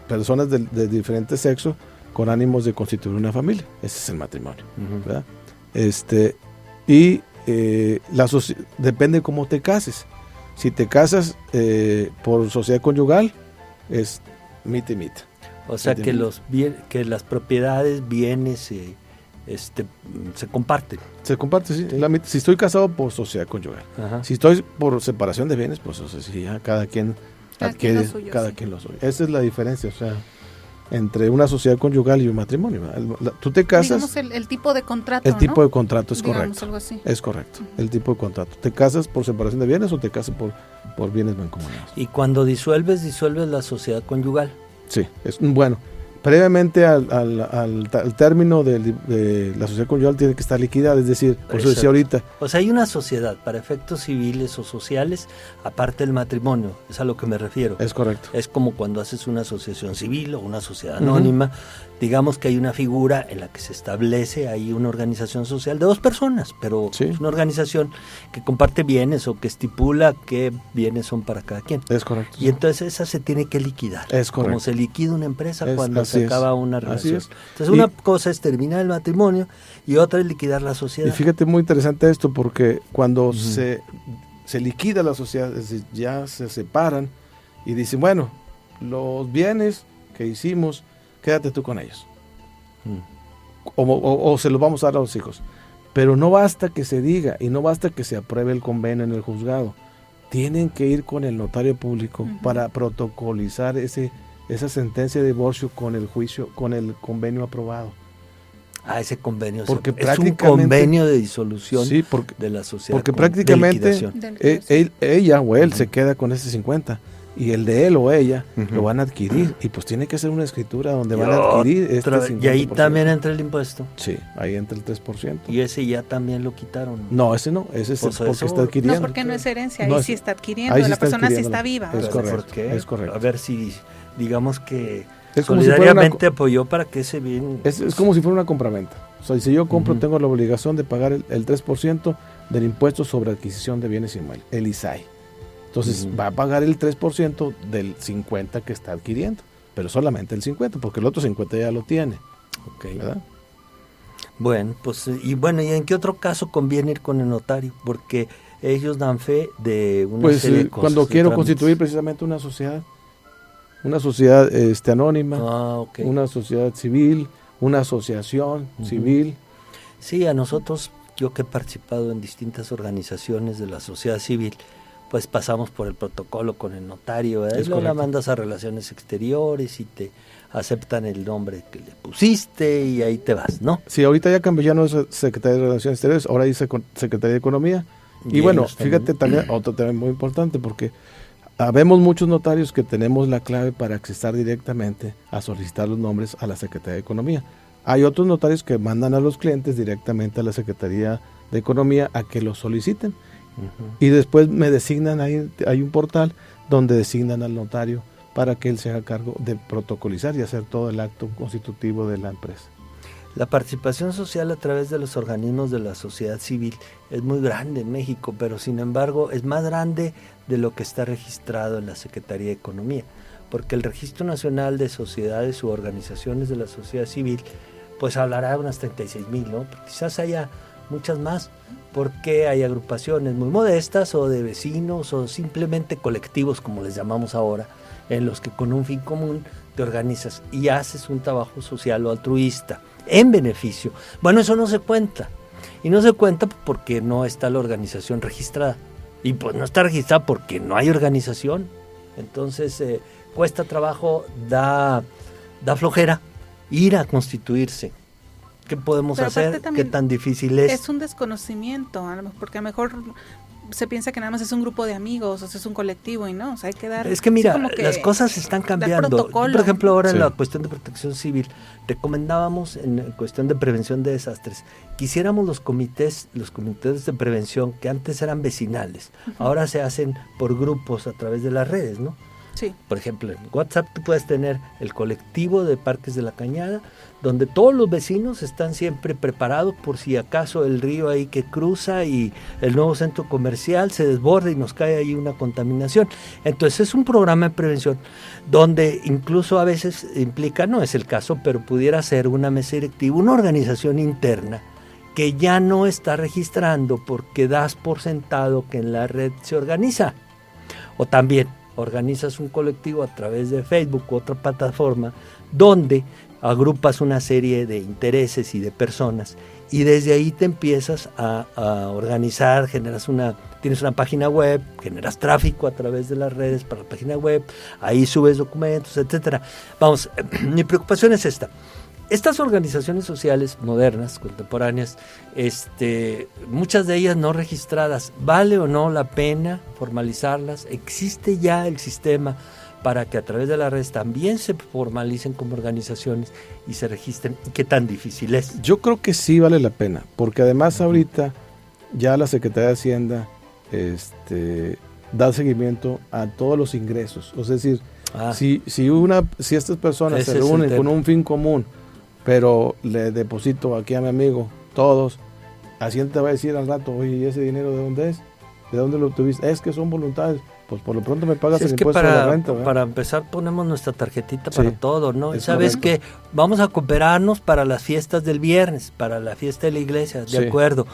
personas de diferente sexo con ánimos de constituir una familia. Ese es el matrimonio, ¿verdad? Depende cómo te cases. Si te casas por sociedad conyugal, es mita y mita. O sea que que las propiedades, bienes se comparten. Se comparte, sí. Si estoy casado por sociedad conyugal. Ajá. Si estoy por separación de bienes, pues o sea, sí, ya cada quien adquiere, Cada quien lo suyo. Esa es la diferencia, o sea, entre una sociedad conyugal y un matrimonio. Tú te casas. Digamos el tipo de contrato. El tipo de contrato es Digamos, correcto. algo así. Es correcto. El tipo de contrato. ¿Te casas por separación de bienes o te casas por bienes mancomunados? Y cuando disuelves la sociedad conyugal. Sí, es bueno. Previamente al término de la sociedad conyugal tiene que estar liquidada, es decir, por eso decía ahorita. O sea, hay una sociedad para efectos civiles o sociales, aparte del matrimonio, es a lo que me refiero. Es correcto. Es como cuando haces una asociación civil o una sociedad anónima, digamos que hay una figura en la que se establece, hay una organización social de dos personas, pero Sí. es una organización que comparte bienes o que estipula qué bienes son para cada quien. Es correcto. Y entonces esa se tiene que liquidar. Es correcto. Como se liquida una empresa Es- cuando así se es. acaba una Así relación. es. Entonces Y- una cosa es terminar el matrimonio y otra es liquidar la sociedad. Y fíjate, muy interesante esto, porque cuando se liquida la sociedad, es decir, ya se separan y dicen, bueno, los bienes que hicimos, quédate tú con ellos. O se los vamos a dar a los hijos. Pero no basta que se diga y no basta que se apruebe el convenio en el juzgado. Tienen que ir con el notario público para protocolizar esa sentencia de divorcio con el juicio, con el convenio aprobado. Ese convenio Porque es un prácticamente- convenio de disolución Sí, porque de la sociedad. Porque de prácticamente liquidación. ella o él se queda con ese 50 y el de él o ella Ujú. lo van a adquirir y pues tiene que ser una escritura donde van a Y adquirir este otra vez, 50%. y ahí también entra el impuesto. Sí, ahí entra el 3%. Y ese ya también lo quitaron. No, ese no, ese es Pues porque eso- está No, adquiriendo. porque no es herencia, No ahí es- sí está adquiriendo, ahí sí la está persona sí adquiriendo. está viva. Es ¿Pero correcto, por qué? es correcto. A ver si, digamos que Es como si fuera solidariamente apoyó para que ese bien... Es como si fuera una compraventa. O sea, si yo compro, Ujú. tengo la obligación de pagar el 3% del impuesto sobre adquisición de bienes inmuebles, el ISAI. Entonces Ujú. va a pagar el 3% del 50 que está adquiriendo, pero solamente el 50, porque el otro 50 ya lo tiene, Ok. ¿verdad? Bueno, pues, ¿y en qué otro caso conviene ir con el notario? Porque ellos dan fe de una Pues serie de cosas. cuando de quiero trámites. constituir precisamente una sociedad anónima, Ok. una sociedad civil, una asociación Ujú. civil. Sí, a nosotros, yo que he participado en distintas organizaciones de la sociedad civil, pues pasamos por el protocolo con el notario, ¿verdad? Es Y luego la correcto. mandas a Relaciones Exteriores y te aceptan el nombre que le pusiste y ahí te vas, ¿no? Sí, ahorita ya cambió, ya no es Secretaría de Relaciones Exteriores, ahora dice Secretaría de Economía. Y Bien, bueno, está fíjate bien. también, otro tema muy importante, porque habemos muchos notarios que tenemos la clave para accesar directamente a solicitar los nombres a la Secretaría de Economía. Hay otros notarios que mandan a los clientes directamente a la Secretaría de Economía a que los soliciten. Ujú. Y después me designan, hay un portal donde designan al notario para que él se haga cargo de protocolizar y hacer todo el acto constitutivo de la empresa. La participación social a través de los organismos de la sociedad civil es muy grande en México, pero sin embargo es más grande de lo que está registrado en la Secretaría de Economía, porque el Registro Nacional de Sociedades u Organizaciones de la Sociedad Civil pues hablará de unas 36,000, ¿no? Pero quizás haya muchas más, porque hay agrupaciones muy modestas o de vecinos o simplemente colectivos, como les llamamos ahora, en los que con un fin común te organizas y haces un trabajo social o altruista en beneficio. Bueno, eso no se cuenta. Y no se cuenta porque no está la organización registrada. Y pues no está registrada porque no hay organización. Entonces cuesta trabajo, da flojera ir a constituirse. ¿Qué podemos Pero aparte hacer? ¿Qué también tan difícil es? Es un desconocimiento, porque a lo mejor se piensa que nada más es un grupo de amigos, o sea, es un colectivo y no, o sea, hay que dar... Es que mira, las cosas están cambiando. Por ejemplo, ahora en la cuestión de protección civil, recomendábamos en cuestión de prevención de desastres, quisiéramos los comités de prevención que antes eran vecinales, ahora se hacen por grupos a través de las redes, ¿no? Sí. Por ejemplo, en WhatsApp tú puedes tener el colectivo de Parques de la Cañada, donde todos los vecinos están siempre preparados por si acaso el río ahí que cruza y el nuevo centro comercial se desborda y nos cae ahí una contaminación. Entonces es un programa de prevención donde incluso a veces implica, no es el caso, pero pudiera ser una mesa directiva, una organización interna que ya no está registrando porque das por sentado que en la red se organiza. O también organizas un colectivo a través de Facebook u otra plataforma donde agrupas una serie de intereses y de personas y desde ahí te empiezas a organizar, tienes una página web, generas tráfico a través de las redes para la página web, ahí subes documentos, etcétera. Vamos, mi preocupación es esta. Estas organizaciones sociales modernas, contemporáneas, muchas de ellas no registradas, ¿vale o no la pena formalizarlas? ¿Existe ya el sistema para que a través de las redes también se formalicen como organizaciones y se registren? ¿Qué tan difícil es? Yo creo que sí vale la pena, porque además ahorita ya la Secretaría de Hacienda da seguimiento a todos los ingresos. Es decir, si estas personas se reúnen con un fin común, pero le deposito aquí a mi amigo, todos, Hacienda te va a decir al rato, oye, ¿y ese dinero de dónde es? ¿De dónde lo tuviste? Es que son voluntarios. Pues por lo pronto me pagas el impuesto de la renta, ¿verdad? Para empezar ponemos nuestra tarjetita para todo, ¿no? ¿Sabes qué? Vamos a cooperarnos para las fiestas del viernes, para la fiesta de la iglesia, de acuerdo.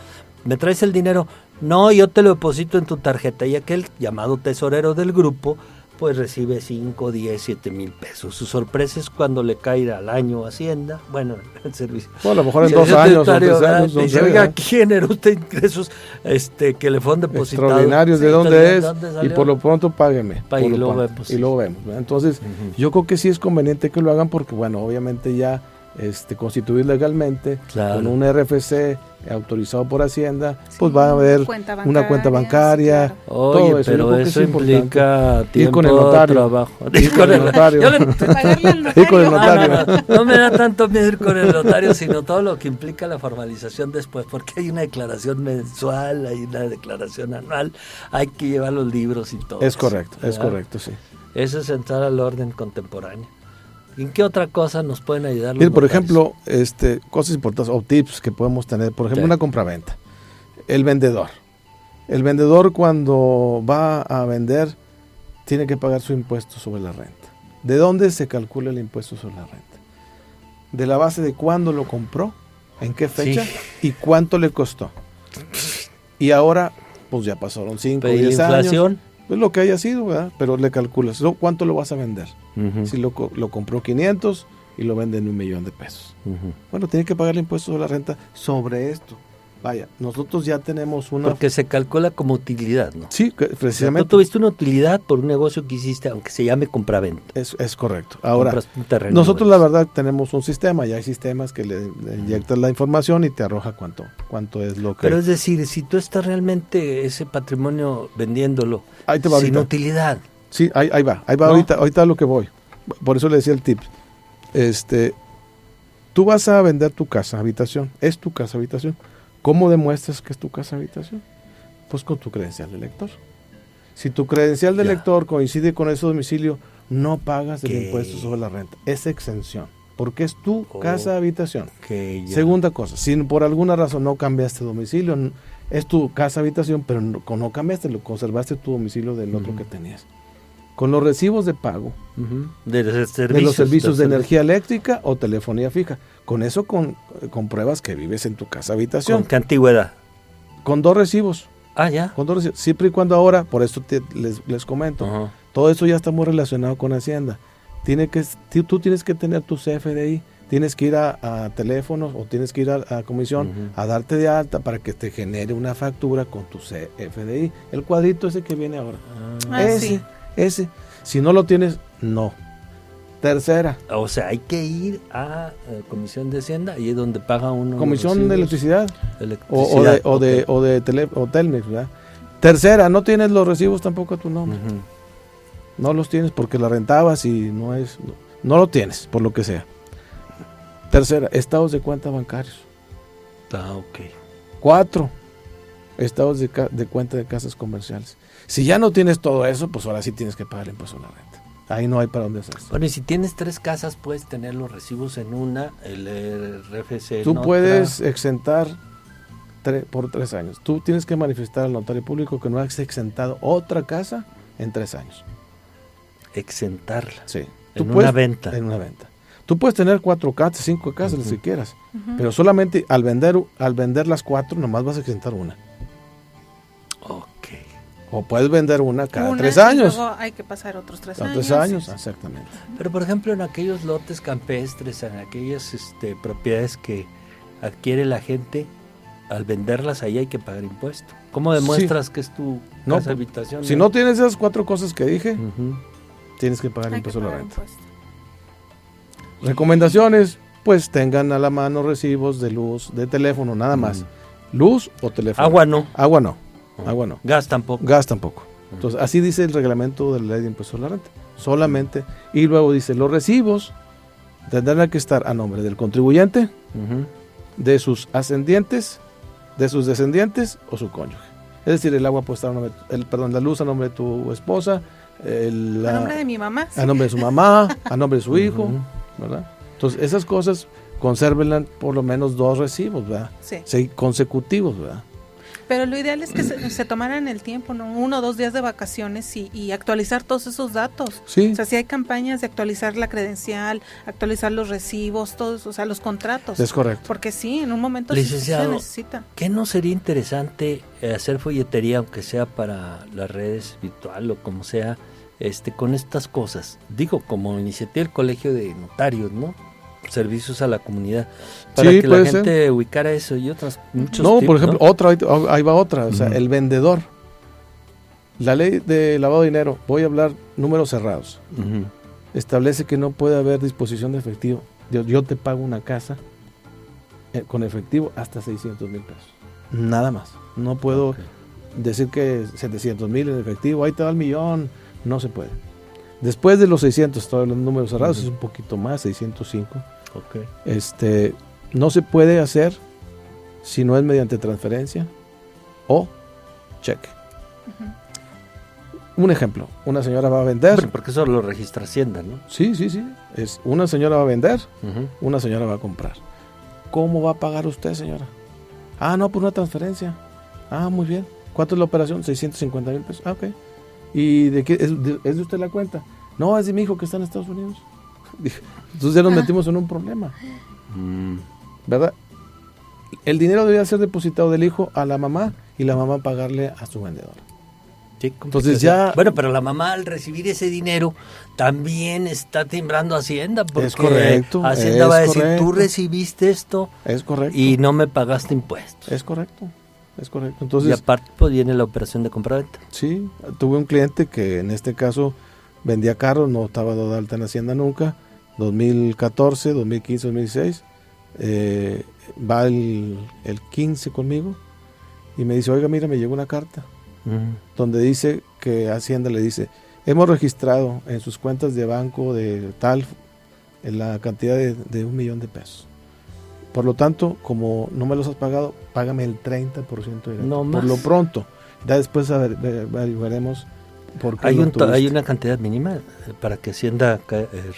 ¿Me traes el dinero? No, yo te lo deposito en tu tarjeta. Y aquel llamado tesorero del grupo pues recibe 5, 10, 7 mil pesos. Su sorpresa es cuando le cae al año Hacienda, bueno, el servicio. Bueno, a lo mejor en 2 años o 3 años. No dice, oiga, ¿quién generó usted ingresos que le fueron depositados? Extraordinarios, ¿de dónde es? Y por lo pronto págueme. Y luego vemos. Entonces, yo creo que sí es conveniente que lo hagan porque, bueno, obviamente ya constituir legalmente, con un RFC autorizado por Hacienda, pues va a haber una cuenta bancaria, Oye, todo eso. Pero eso implica tiempo, ir con el notario, trabajo. Ir con el notario. Ir con el notario. No me da tanto miedo ir con el notario, sino todo lo que implica la formalización después, porque hay una declaración mensual, hay una declaración anual, hay que llevar los libros y todo. Es correcto, sí. Eso es entrar al orden contemporáneo. ¿En qué otra cosa nos pueden ayudar los Mire, por notarios? ejemplo, cosas importantes o tips que podemos tener. Por ejemplo, una compraventa. El vendedor cuando va a vender tiene que pagar su impuesto sobre la renta. ¿De dónde se calcula el impuesto sobre la renta? De la base de cuándo lo compró, en qué fecha y cuánto le costó. Y ahora, pues ya pasaron 5 o 10 años. Pues lo que haya sido, ¿verdad? Pero le calculas, ¿cuánto lo vas a vender? Si lo compró 500 y lo vende en $1,000,000 de pesos. Bueno, tiene que pagar el impuesto de la renta sobre esto. Vaya, nosotros ya tenemos una... Porque se calcula como utilidad, ¿no? Sí, precisamente. Tú tuviste una utilidad por un negocio que hiciste, aunque se llame compraventa. Es correcto. Ahora, terreno, nosotros la verdad tenemos un sistema, ya hay sistemas que le inyectas la información y te arroja cuánto es lo que... Pero es decir, si tú estás realmente ese patrimonio vendiéndolo sin utilidad. Sí, ahí va ¿no? ahorita lo que voy. Por eso le decía el tip. Tú vas a vender tu casa habitación, es tu casa habitación. ¿Cómo demuestras que es tu casa habitación? Pues con tu credencial de lector. Si tu credencial de lector coincide con ese domicilio, no pagas el impuesto sobre la renta. Es exención, porque es tu casa habitación. Segunda cosa, si por alguna razón no cambiaste domicilio, es tu casa habitación, pero no cambiaste, lo conservaste tu domicilio del otro que tenías. Con los recibos de pago de los servicios de energía eléctrica o telefonía fija, con eso compruebas que vives en tu casa habitación. ¿Con qué antigüedad? Con 2 recibos. Ya. Con 2 recibos. Siempre y cuando ahora, por eso les comento, todo eso ya está muy relacionado con Hacienda. Tú tienes que tener tu CFDI, tienes que ir a teléfonos o tienes que ir a comisión a darte de alta para que te genere una factura con tu CFDI. El cuadrito ese que viene ahora. Ese. Si no lo tienes, no. Tercera. O sea, hay que ir a Comisión de Hacienda, ahí es donde paga uno. Comisión de Electricidad. O Telmex, ¿verdad? Tercera, no tienes los recibos tampoco a tu nombre. No los tienes porque la rentabas y no lo tienes, por lo que sea. Tercera, estados de cuenta bancarios. Ok. 4, estados de cuenta de casas comerciales. Si ya no tienes todo eso, pues ahora sí tienes que pagar el impuesto a la renta. Ahí no hay para dónde hacerse. Bueno, y si tienes 3 casas, puedes tener los recibos en una, el RFC en Tú otra. puedes exentar por 3 años. Tú tienes que manifestar al notario público que no has exentado otra casa en 3 años. Exentarla. Sí. En una venta. En una venta. Tú puedes tener 4 casas, 5 casas, las que quieras. Pero solamente al vender las 4, nomás vas a exentar una. Ok. O puedes vender una cada 3 años. Y luego hay que pasar otros 3 años. 3 años, exactamente. Pero por ejemplo, en aquellos lotes campestres, en aquellas propiedades que adquiere la gente, al venderlas ahí hay que pagar impuesto. ¿Cómo demuestras que es tu casa habitación? Si no tienes esas 4 cosas que dije, tienes que pagar impuesto a la renta. Recomendaciones, pues tengan a la mano recibos de luz, de teléfono, nada más. Luz o teléfono. Agua no. Agua no. Agua no. Gas tampoco. Gas tampoco. Entonces, así dice el reglamento de la ley de impuesto a la renta. Solamente. Y luego dice, los recibos tendrán que estar a nombre del contribuyente, de sus ascendientes, de sus descendientes o su cónyuge. Es decir, el agua puede estar a nombre, la luz a nombre de tu esposa, a nombre de mi mamá. A nombre de su mamá, a nombre de su hijo, ¿verdad? Entonces, esas cosas consérvenlas por lo menos 2 recibos, ¿verdad? Sí, consecutivos, ¿verdad? Pero lo ideal es que se tomaran el tiempo, ¿no? 1 o 2 días de vacaciones y actualizar todos esos datos. Sí. O sea, si hay campañas de actualizar la credencial, actualizar los recibos, todos, o sea, los contratos. Es correcto. Porque sí, en un momento Licenciado, se necesita. ¿Qué no sería interesante hacer folletería, aunque sea para las redes virtual o como sea, con estas cosas? Digo, como iniciativa del Colegio de Notarios, ¿no? Servicios a la comunidad, para que la gente ubicara eso y otras muchos No, tips, por ejemplo, ahí va otra, o sea, el vendedor. La ley de lavado de dinero, voy a hablar números cerrados. Establece que no puede haber disposición de efectivo. Yo te pago una casa con efectivo hasta 600,000 pesos. Nada más. No puedo decir que 700,000 en efectivo, ahí te da el millón. No se puede. Después de los 600, todos los números cerrados, es un poquito más, 605. No se puede hacer si no es mediante transferencia o cheque. Un ejemplo, una señora va a vender. Pero porque eso lo registra Hacienda, ¿no? Sí. Una señora va a vender, una señora va a comprar. ¿Cómo va a pagar usted, señora? No, por una transferencia. Muy bien. ¿Cuánto es la operación? 650,000 pesos. Ok. ¿Y de qué es de usted la cuenta? No, es de mi hijo que está en Estados Unidos. Entonces ya nos metimos en un problema. ¿Verdad? El dinero debería ser depositado del hijo a la mamá y la mamá pagarle a su vendedor. Sí, entonces ya... Bueno, pero la mamá al recibir ese dinero también está timbrando a Hacienda, porque es correcto, Hacienda va a decir, tú recibiste esto y no me pagaste impuestos. Es correcto. Entonces, y aparte pues, viene la operación de compraventa. Sí, tuve un cliente que en este caso vendía carros, no estaba dado de alta en Hacienda nunca, 2014, 2015, 2016, va el 15 conmigo y me dice, oiga, mira, me llegó una carta donde dice que Hacienda le dice, hemos registrado en sus cuentas de banco de tal en la cantidad de 1,000,000 de pesos. Por lo tanto, como no me los has pagado, págame el 30% de no por lo pronto. Ya después averiguaremos por qué ¿Hay una cantidad mínima para que Hacienda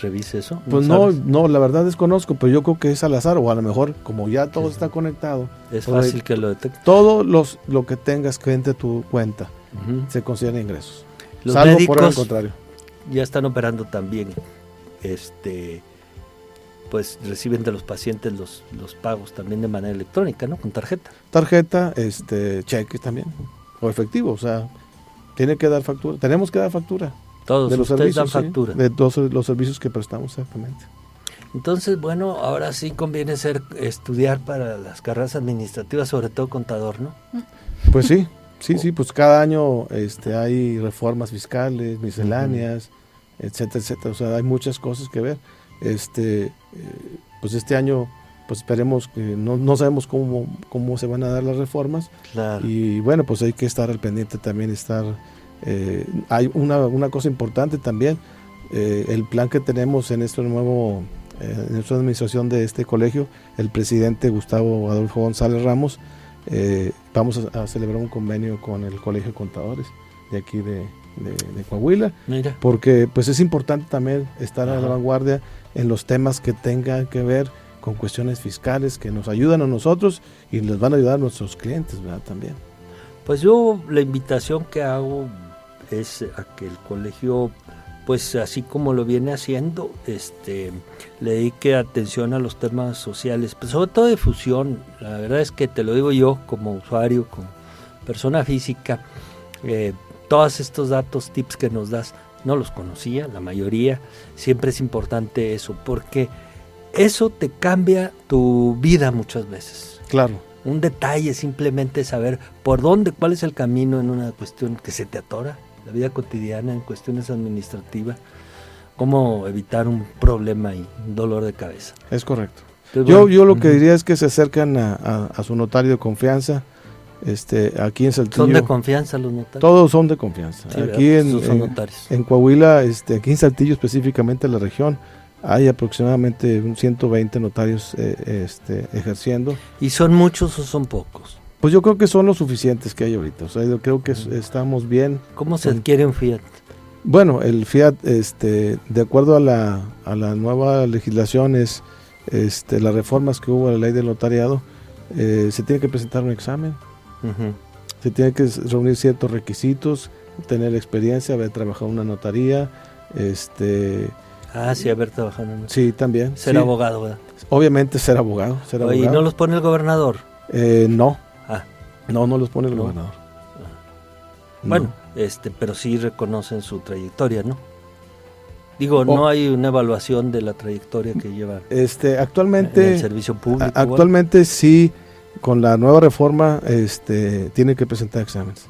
revise eso? Pues no, la verdad desconozco, pero yo creo que es al azar, o a lo mejor, como ya todo está conectado. Es fácil que lo detecte. Todo lo que tengas frente a tu cuenta se considera ingresos. Los salvo médicos por el contrario. Ya están operando también, pues reciben de los pacientes los pagos también de manera electrónica, ¿no? Con tarjeta. Tarjeta, cheques también, o efectivo, o sea, tiene que dar factura, tenemos que dar factura. Todos de los ustedes servicios, dan factura. De todos los servicios que prestamos, exactamente. Entonces, bueno, ahora sí conviene estudiar para las carreras administrativas, sobre todo contador, ¿no? Pues sí, pues cada año hay reformas fiscales, misceláneas, etcétera, o sea, hay muchas cosas que ver. Pues este año pues esperemos que no sabemos cómo se van a dar las reformas. Claro. Y bueno, pues hay que estar al pendiente también, hay una cosa importante también, el plan que tenemos en en esta administración de este colegio, el presidente Gustavo Adolfo González Ramos, vamos a celebrar un convenio con el Colegio de Contadores de aquí de Coahuila. Mira. Porque pues es importante también estar Ajá. a la vanguardia en los temas que tengan que ver con cuestiones fiscales que nos ayudan a nosotros y les van a ayudar a nuestros clientes, ¿verdad? También. Pues yo la invitación que hago es a que el colegio, pues así como lo viene haciendo, le dedique atención a los temas sociales, pues sobre todo de fusión. La verdad es que te lo digo yo como usuario, como persona física, todos estos datos, tips que nos das, no los conocía, la mayoría. Siempre es importante eso, porque eso te cambia tu vida muchas veces. Claro. Un detalle, simplemente saber por dónde, cuál es el camino en una cuestión que se te atora, la vida cotidiana, en cuestiones administrativas, cómo evitar un problema y un dolor de cabeza. Es correcto. Entonces, Yo lo que diría es que se acercan a su notario de confianza. Aquí en Saltillo. ¿Son de confianza los notarios? Todos son de confianza. Sí, aquí son notarios. En Coahuila, aquí en Saltillo específicamente en la región, hay aproximadamente 120 notarios ejerciendo. ¿Y son muchos o son pocos? Pues yo creo que son los suficientes que hay ahorita. O sea, yo creo que estamos bien. ¿Cómo se adquiere un Fiat? Bueno, el Fiat, de acuerdo a la nueva legislación, las reformas que hubo a la ley del notariado, se tiene que presentar un examen. Uh-huh. Se tiene que reunir ciertos requisitos, tener experiencia, haber trabajado en una notaría, sí, haber trabajado en... Sí, también. Ser sí. abogado, ¿verdad? Obviamente ser abogado. ¿Y no los pone el gobernador? No. Ah. No los pone el gobernador. No. Bueno, pero sí reconocen su trayectoria, ¿no? Digo, no hay una evaluación de la trayectoria que llevan actualmente en el servicio público. Actualmente sí, con la nueva reforma tienen que presentar exámenes.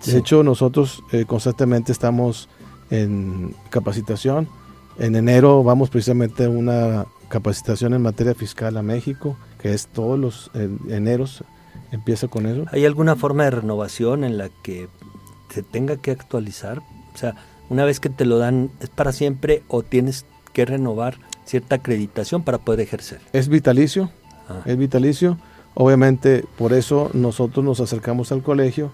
De hecho, nosotros constantemente estamos en capacitación. En enero vamos precisamente a una capacitación en materia fiscal a México, que es todos los eneros, empieza con eso. ¿Hay alguna forma de renovación en la que se tenga que actualizar? O sea, una vez que te lo dan, ¿es para siempre o tienes que renovar cierta acreditación para poder ejercer? Es vitalicio, es vitalicio. Obviamente, por eso nosotros nos acercamos al colegio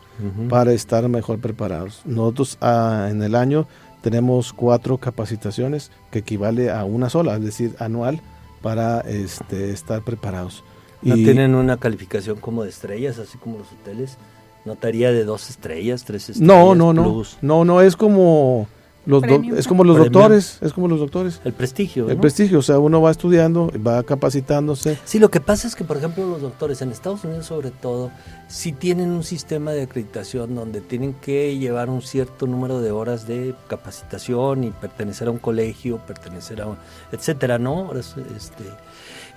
para estar mejor preparados. Nosotros en el año tenemos 4 capacitaciones que equivale a una sola, es decir, anual, para estar preparados. ¿No tienen una calificación como de estrellas, así como los hoteles? ¿Notaría de 2 estrellas, 3 estrellas? No, es como los doctores, es como los doctores. El prestigio, El ¿no? prestigio, o sea, uno va estudiando, va capacitándose. Sí, lo que pasa es que, por ejemplo, los doctores en Estados Unidos, sobre todo, sí tienen un sistema de acreditación donde tienen que llevar un cierto número de horas de capacitación y pertenecer a un colegio, pertenecer a un, etcétera, ¿no?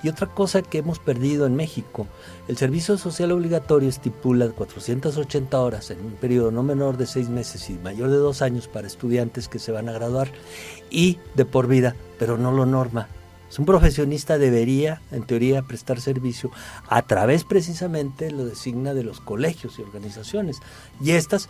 Y otra cosa que hemos perdido en México, el servicio social obligatorio estipula 480 horas en un periodo no menor de 6 meses y mayor de 2 años para estudiantes que se van a graduar y de por vida, pero no lo norma. Un profesionista debería, en teoría, prestar servicio a través precisamente, lo designa, de los colegios y organizaciones. Y estas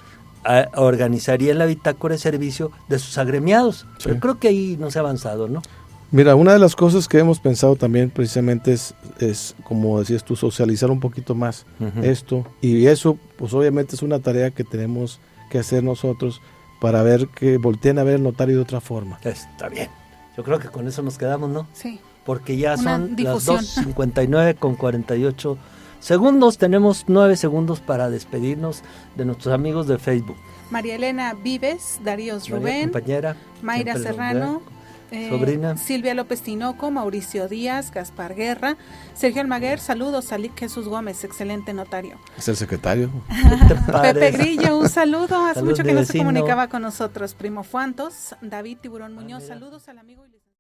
organizarían la bitácora de servicio de sus agremiados. Sí. Pero creo que ahí no se ha avanzado, ¿no? Mira, una de las cosas que hemos pensado también precisamente es como decías tú, socializar un poquito más esto. Y eso, pues obviamente es una tarea que tenemos que hacer nosotros para ver que volteen a ver el notario de otra forma. Está bien. Yo creo que con eso nos quedamos, ¿no? Sí. Porque ya son las 2:59 con 48 segundos. Tenemos 9 segundos para despedirnos de nuestros amigos de Facebook. María Elena Vives, Daríos Rubén, compañera, Mayra Serrano, sobrina, Silvia López Tinoco, Mauricio Díaz, Gaspar Guerra, Sergio Almaguer, saludos, Alic Jesús Gómez, excelente notario. Es el secretario. Pepe Grillo, un saludo, hace Saludos mucho que no se vecino. comunicaba con nosotros. Primo Fuantos, David Tiburón Muñoz, saludos al amigo.